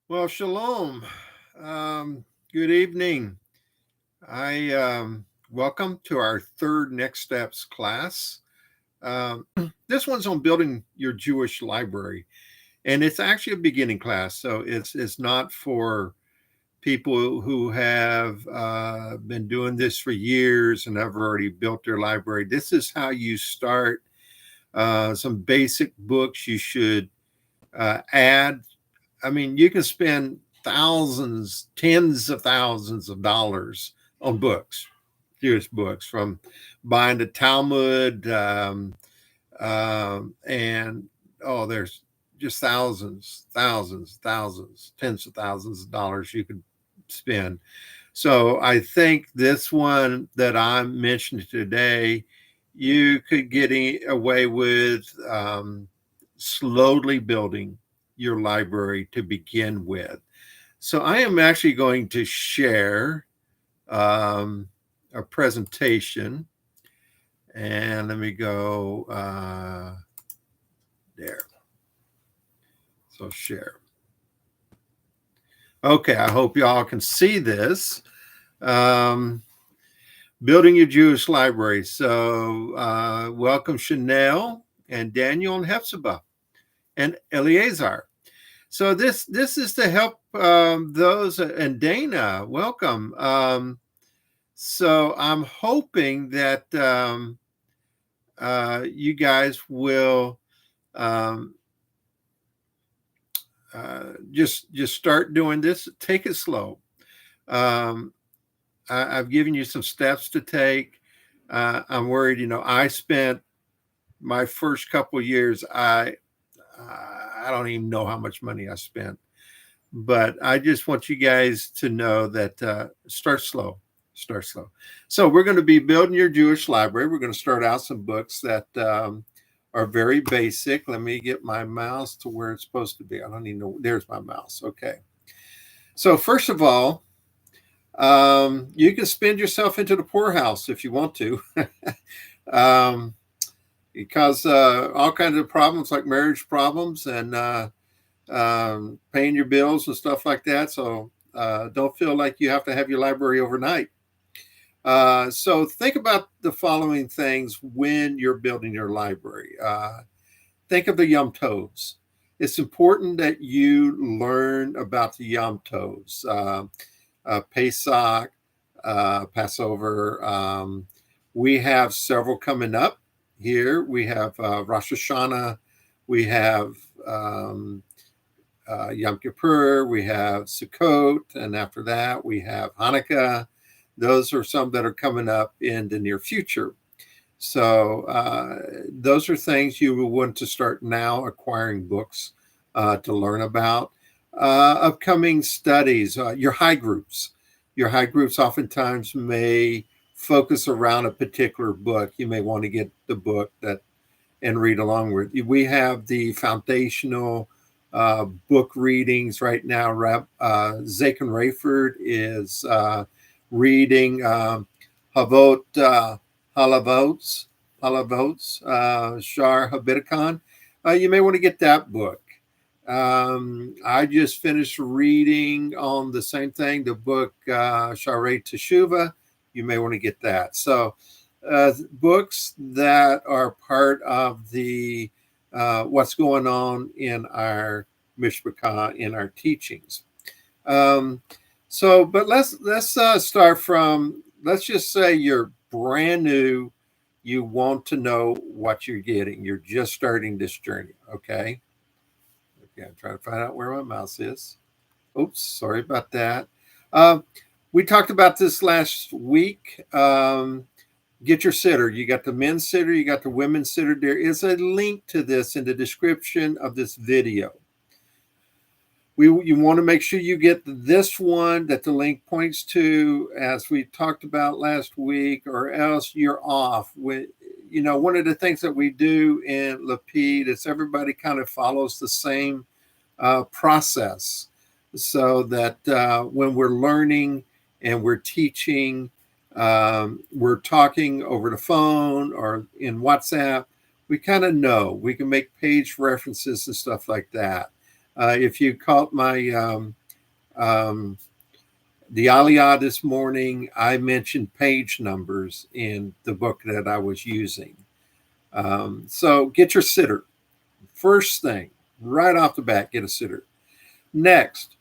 Well, shalom. Good evening. I welcome to our third Next Steps class. Um, this one's on building your Jewish library, and it's actually a beginning class, so it's not for people who have been doing this for years and have already built their library. This is how you start. Some basic books you should add. I mean, you can spend thousands, tens of thousands of dollars on books, Jewish books, from buying the Talmud, and there's just thousands, tens of thousands of dollars you could spend. So I think this one that I'm mentioning today, you could get away with slowly building your library to begin with. So I am actually going to share a presentation, and let me go there. So share. Okay, I hope y'all can see this. Building your Jewish library. So welcome Chanel and Daniel and Hephzibah and Eleazar. So this is to help those, and Dana, welcome. So I'm hoping that you guys will just start doing this. Take it slow. I've given you some steps to take. I'm worried. I spent my first couple of years. I don't even know how much money I spent, but I just want you guys to know that start slow. So we're going to be building your Jewish library. We're going to start out some books that are very basic. Let me get my mouse to where it's supposed to be. I don't even know. There's my mouse. Okay. So first of all, you can spend yourself into the poorhouse if you want to. Because all kinds of problems like marriage problems and paying your bills and stuff like that. So don't feel like you have to have your library overnight. So think about the following things when you're building your library. Think of the Yom Tovs. It's important that you learn about the Yom Tovs, Pesach, Passover. We have several coming up here. We have Rosh Hashanah. We have Yom Kippur. We have Sukkot. And after that, we have Hanukkah. Those are some that are coming up in the near future. So those are things you will want to start now acquiring books to learn about. Upcoming studies, your high groups. Your high groups oftentimes may focus around a particular book. You may want to get the book and read along with. We have the foundational book readings right now. Zake and Rayford is reading Halavot, Shar Habitikon. You may want to get that book. I just finished reading on the same thing, the book Sharei Teshuvah. You may want to get that. So books that are part of the what's going on in our Mishpachah, in our teachings. But let's start from, let's just say you're brand new. You want to know what you're getting. You're just starting this journey, okay? Okay, I'm trying to find out where my mouse is. Oops, sorry about that. We talked about this last week. Get your sitter. You got the men's sitter, you got the women's sitter. There is a link to this in the description of this video. You want to make sure you get this one that the link points to, as we talked about last week, or else you're off. One of the things that we do in Lapid is everybody kind of follows the same process, so that when we're learning and we're teaching, we're talking over the phone or in WhatsApp, we kind of know. We can make page references and stuff like that. If you caught my the Aliyah this morning, I mentioned page numbers in the book that I was using. So get your siddur. First thing, right off the bat, get a siddur. Next,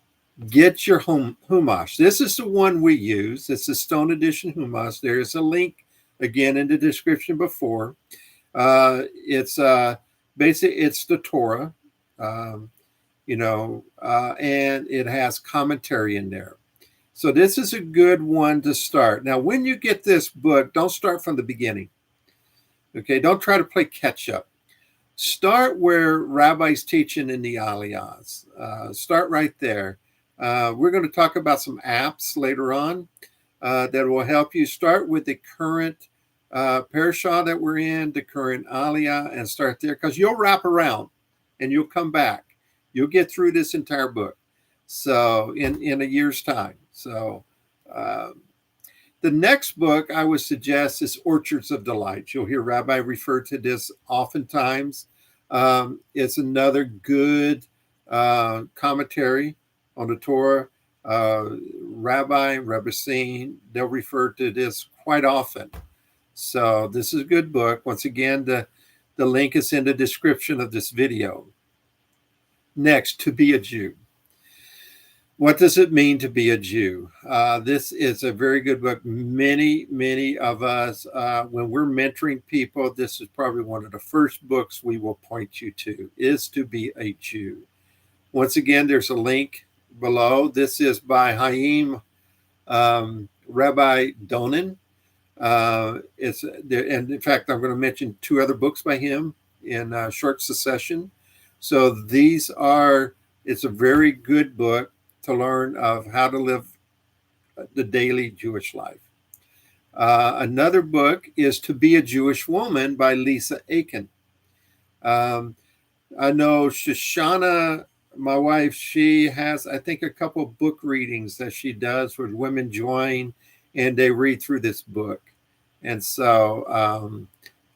get your Humash. This is the one we use. It's the Stone Edition Humash. There is a link again in the description before. It's basically it's the Torah, and it has commentary in there. So this is a good one to start. Now, when you get this book, don't start from the beginning. Okay, don't try to play catch up. Start where Rabbi's teaching in the Aliyahs. Start right there. We're going to talk about some apps later on that will help you. Start with the current parashah that we're in, the current Aliyah, and start there, because you'll wrap around and you'll come back. You'll get through this entire book. So in a year's time. So the next book I would suggest is Orchards of Delight. You'll hear Rabbi refer to this oftentimes. It's another good commentary on the Torah. Rabbi Seen, they'll refer to this quite often. So this is a good book. Once again, the link is in the description of this video. Next, To Be a Jew. What does it mean to be a Jew? This is a very good book. Many of us, when we're mentoring people, this is probably one of the first books we will point you to, is To Be a Jew. Once again, there's a link below. This is by Rabbi Donin. And in fact, I'm going to mention two other books by him in short succession. So it's a very good book to learn of how to live the daily Jewish life. Another book is To Be a Jewish Woman by Lisa Aiken. I know Shoshana, my wife, she has, I think, a couple of book readings that she does where women join and they read through this book. And so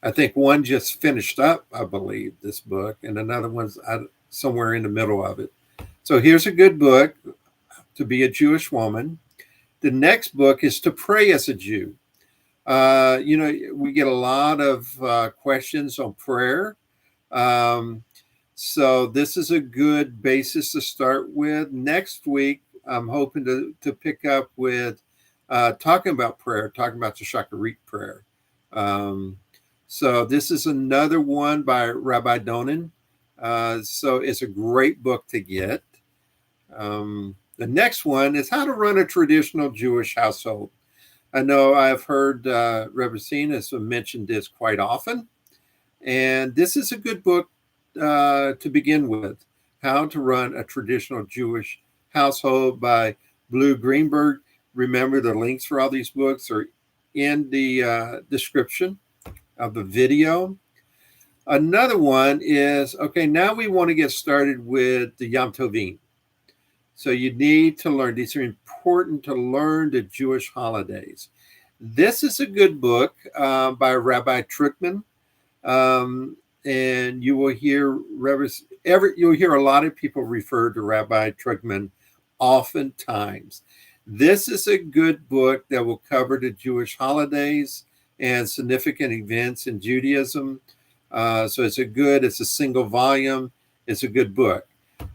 I think one just finished up, I believe, this book, and another one's somewhere in the middle of it. So here's a good book, To Be a Jewish Woman. The next book is To Pray as a Jew. We get a lot of questions on prayer. So this is a good basis to start with. Next week, I'm hoping to pick up with talking about prayer, talking about the Shacharit prayer. So this is another one by Rabbi Donin. So it's a great book to get. The next one is How to Run a Traditional Jewish Household. I know I've heard Rebbe Seen has mentioned this quite often. And this is a good book to begin with. How to Run a Traditional Jewish Household by Blue Greenberg. Remember, the links for all these books are in the description of the video. Another one is, okay, now we want to get started with the Yom Tovim. So you need to learn. These are important to learn the Jewish holidays. This is a good book by Rabbi Truckman. And you will hear you'll hear a lot of people refer to Rabbi Truckman oftentimes. This is a good book that will cover the Jewish holidays and significant events in Judaism. So it's a single volume. It's a good book.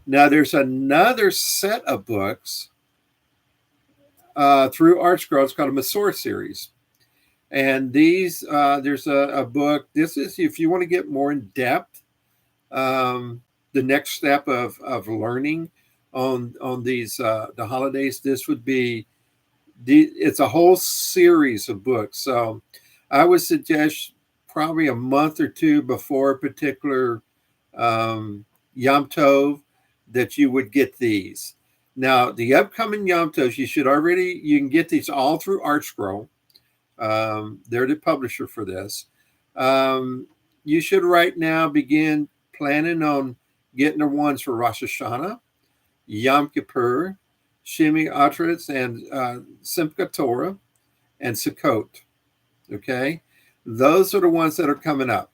Now there's another set of books through ArtScroll. It's called a Masor series. And these, there's a book. This is, if you want to get more in depth, the next step of learning on these the holidays. This would be it's a whole series of books. So I would suggest probably a month or two before a particular Yom Tov that you would get these. Now the upcoming Yom Tovs, you can get these all through ArtScroll. They're the publisher for this. You should right now begin planning on getting the ones for Rosh Hashanah, Yom Kippur, Shemi Atretz, and Simchat Torah, and Sukkot. Okay, those are the ones that are coming up.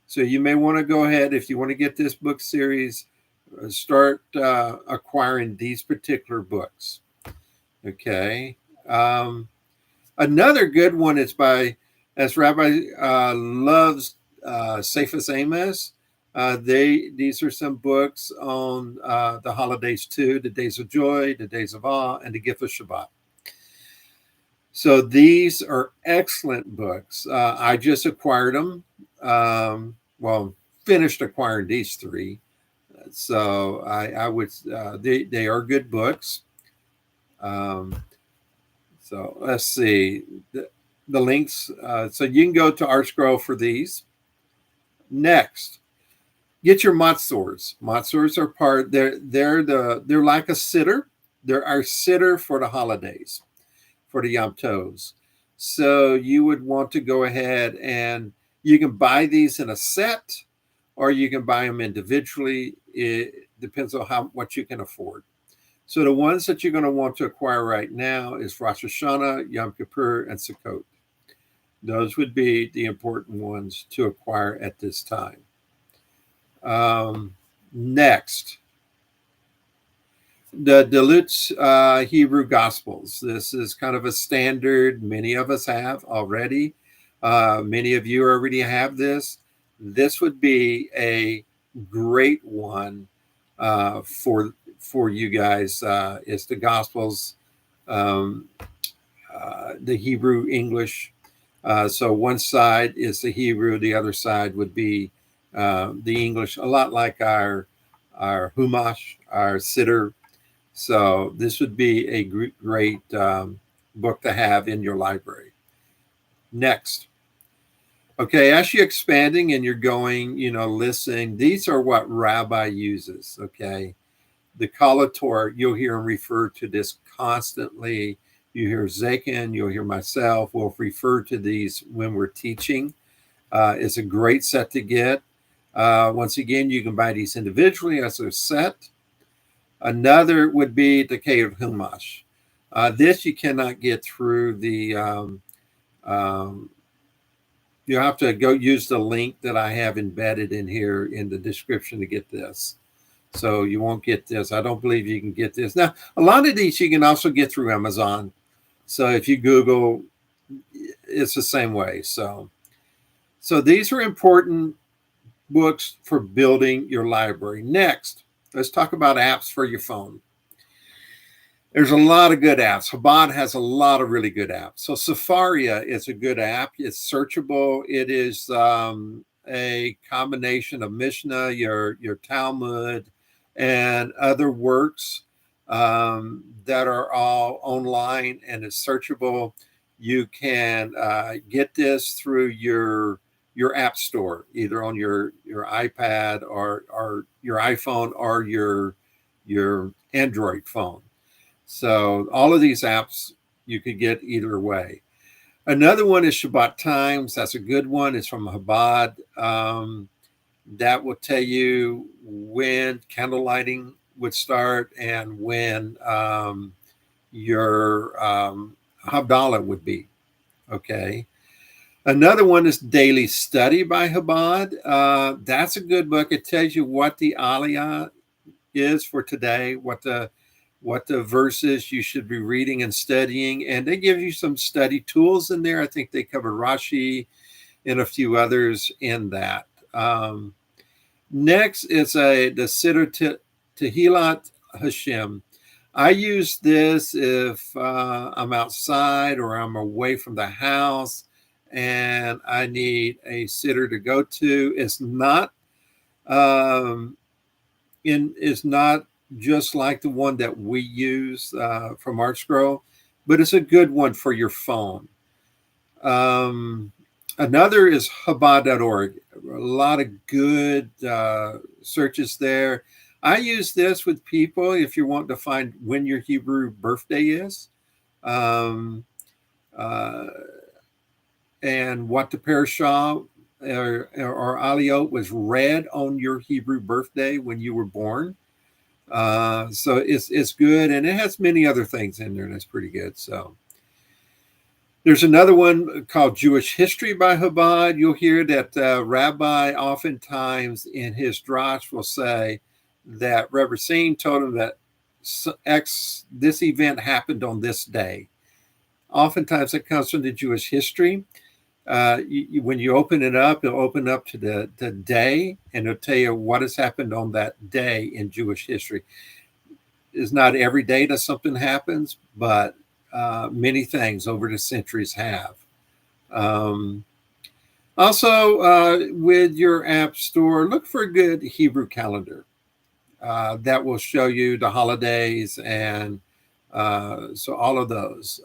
So you may want to go ahead, if you want to get this book series, start acquiring these particular books. Okay. Another good one is by, as Rabbi loves Cephas Amos. These are some books on the holidays too, the days of joy, the days of awe, and the gift of Shabbat. So these are excellent books. I just acquired them. Finished acquiring these three. So I would, they are good books. So let's see the links. So you can go to ArtScroll for these. Next, get your matzors. Matzors are part. They're like a sitter. They're our sitter for the holidays, for the Yom Tovs. So you would want to go ahead and you can buy these in a set, or you can buy them individually. It depends on what you can afford. So the ones that you're going to want to acquire right now is Rosh Hashanah, Yom Kippur, and Sukkot. Those would be the important ones to acquire at this time. Next, the Dilutz Hebrew Gospels. This is kind of a standard. Many of us have already. Many of you already have this. This would be a great one for you guys. It's the Gospels, the Hebrew, English. So one side is the Hebrew, the other side would be the English, a lot like our Humash, our Siddur. So this would be a great book to have in your library. Next. Okay, as you're expanding and you're going, listening, these are what Rabbi uses, okay? The Kalator, you'll hear him refer to this constantly. You hear Zakin, you'll hear myself. We'll refer to these when we're teaching. It's a great set to get. Once again, you can buy these individually as a set. Another would be the Keir Humash. This you cannot get through the... you have to go use the link that I have embedded in here in the description to get this. So you won't get this. I don't believe you can get this. Now, a lot of these you can also get through Amazon. So if you Google, it's the same way. So these are important books for building your library. Next, let's talk about apps for your phone. There's a lot of good apps. Chabad has a lot of really good apps. So Safaria is a good app. It's searchable. It is a combination of Mishnah, your Talmud, and other works that are all online and it's searchable. You can get this through your app store, either on your iPad or your iPhone or your Android phone. So all of these apps you could get either way. Another one is Shabbat Times. That's a good one. It's from Chabad. That will tell you when candle lighting would start and when your Havdalah would be. Okay. Another one is Daily Study by Chabad. That's a good book. It tells you what the Aliyah is for today, what the verses you should be reading and studying. And they give you some study tools in there. I think they cover Rashi and a few others in that. Next is the Siddur Tehillat HaShem. I use this if I'm outside or I'm away from the house and I need a siddur to go to. It's not just like the one that we use from ArtScroll, but it's a good one for your phone. Another is Chabad.org. A lot of good searches there. I use this with people if you want to find when your Hebrew birthday is, and what the parashah or aliyot was read on your Hebrew birthday when you were born. So it's good, and it has many other things in there, and it's pretty good. So there's another one called Jewish History by Chabad. You'll hear that Rabbi oftentimes in his drash will say, that Reverend Singh told him that this event happened on this day. Oftentimes it comes from the Jewish history. When you open it up, it'll open up to the day, and it'll tell you what has happened on that day in Jewish history. It's not every day that something happens, but many things over the centuries have. Also, with your app store, look for a good Hebrew calendar that will show you the holidays and so all of those.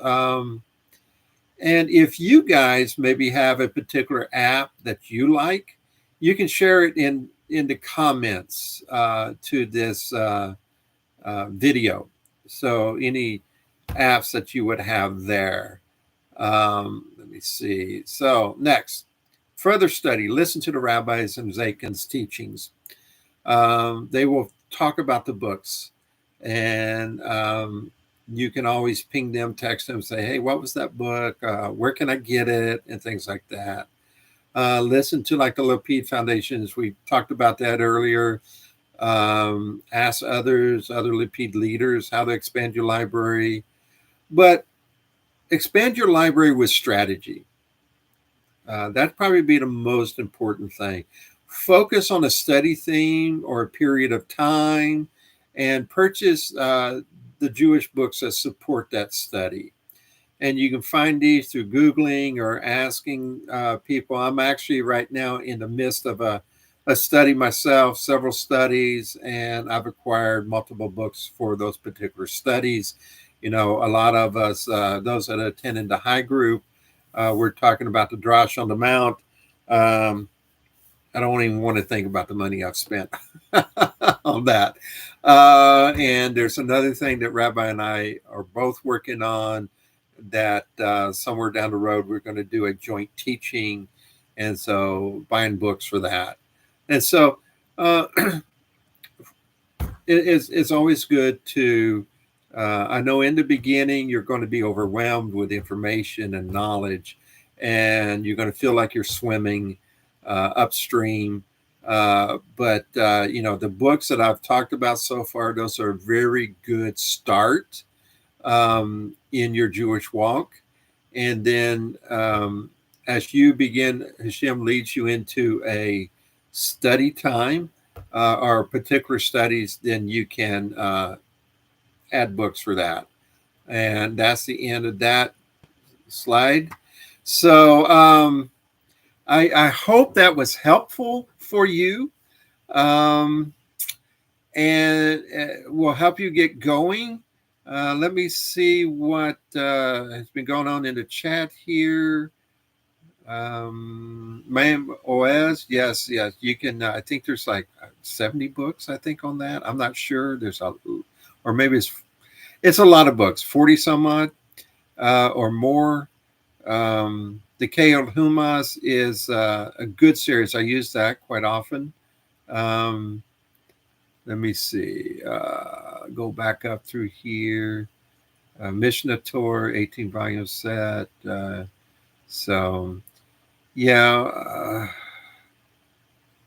And if you guys maybe have a particular app that you like, you can share it in the comments to this video. So any apps that you would have there. Let me see. So next, further study. Listen to the rabbis and Zakin's teachings. They will talk about the books, and you can always ping them, text them, say, hey, what was that book? Where can I get it? And things like that. Listen to like the Lapid Foundations. We talked about that earlier. Ask other Lapid leaders how to expand your library. But expand your library with strategy. That'd probably be the most important thing. Focus on a study theme or a period of time, and purchase the Jewish books that support that study. And you can find these through Googling or asking people. I'm actually right now in the midst of a study myself, several studies, and I've acquired multiple books for those particular studies. You know, a lot of us, those that attend the high group, we're talking about the Drash on the Mount. I don't even want to think about the money I've spent on that. And there's another thing that Rabbi and I are both working on that somewhere down the road, we're going to do a joint teaching. And so buying books for that. And so it's always good to, I know in the beginning, you're going to be overwhelmed with information and knowledge, and you're going to feel like you're swimming upstream. But you know, the books that I've talked about so far, those are a very good start in your Jewish walk. And then as you begin, HaShem leads you into a study time or particular studies, then you can add books for that. And that's the end of that slide. So I hope that was helpful for you, and will help you get going. Let me see what has been going on in the chat here. Ma'am Oaz, yes, you can. I think there's like 70 books, I think, on that. I'm not sure. There's or maybe it's a lot of books, 40 some odd or more. The Kale Humas is a good series. I use that quite often. Let me see. Go back up through here. Mishnah Torah, 18 volume set. So, yeah,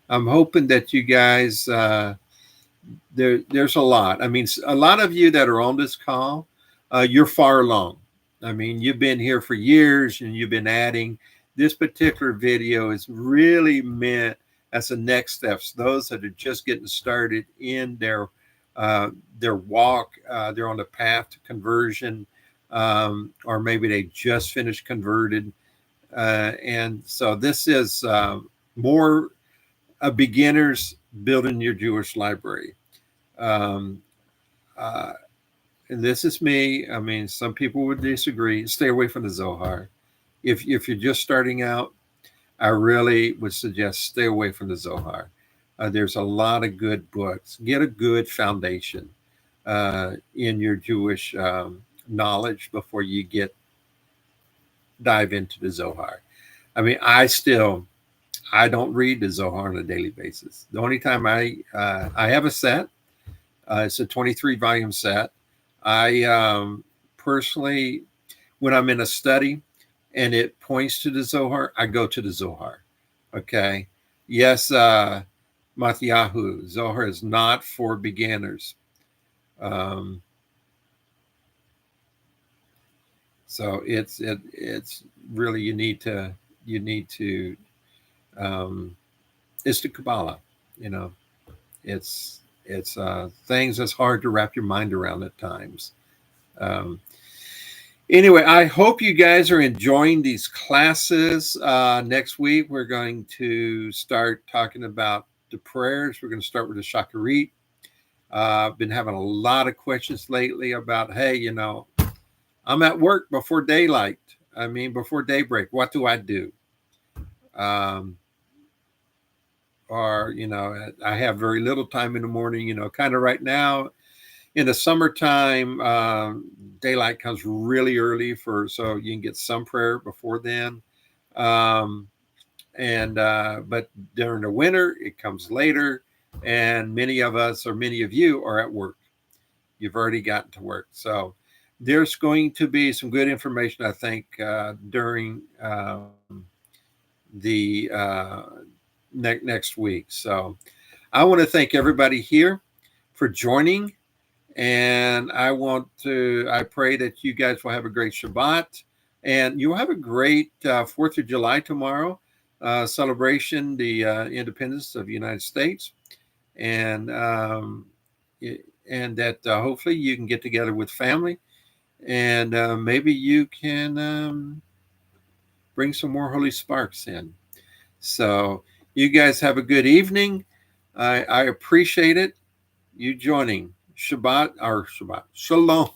I'm hoping that you guys, there's a lot. I mean, a lot of you that are on this call, you're far along. I mean, you've been here for years and you've been adding. This particular video is really meant as a next steps. Those that are just getting started in their walk, they're on the path to conversion, or maybe they just finished converted. And so this is more a beginners building your Jewish library. And this is me. I mean, some people would disagree. Stay away from the Zohar. If you're just starting out, I really would suggest stay away from the Zohar. There's a lot of good books. Get a good foundation in your Jewish knowledge before you dive into the Zohar. I mean, I don't read the Zohar on a daily basis. The only time I have a set, it's a 23 volume set. I personally, when I'm in a study and it points to the Zohar, I go to the Zohar. Okay. Yes, my Matyahu. Zohar is not for beginners. So it's really, you need to it's the Kabbalah, it's things that's hard to wrap your mind around at times. Anyway, I hope you guys are enjoying these classes. Next week, we're going to start talking about the prayers. We're going to start with the Shacharit. I've been having a lot of questions lately about, hey, I'm at work before daylight. Before daybreak. What do I do? Or, I have very little time in the morning, kind of right now. In the summertime, daylight comes really early so you can get some prayer before then. But during the winter, it comes later, and many of you are at work. You've already gotten to work. So there's going to be some good information, I think, during the next week. So I want to thank everybody here for joining. And I pray that you guys will have a great Shabbat, and you'll have a great 4th of July tomorrow, celebration, the independence of the United States. And that hopefully you can get together with family, and maybe you can bring some more holy sparks in. So you guys have a good evening. I appreciate it. You joining. Shabbat. Shalom.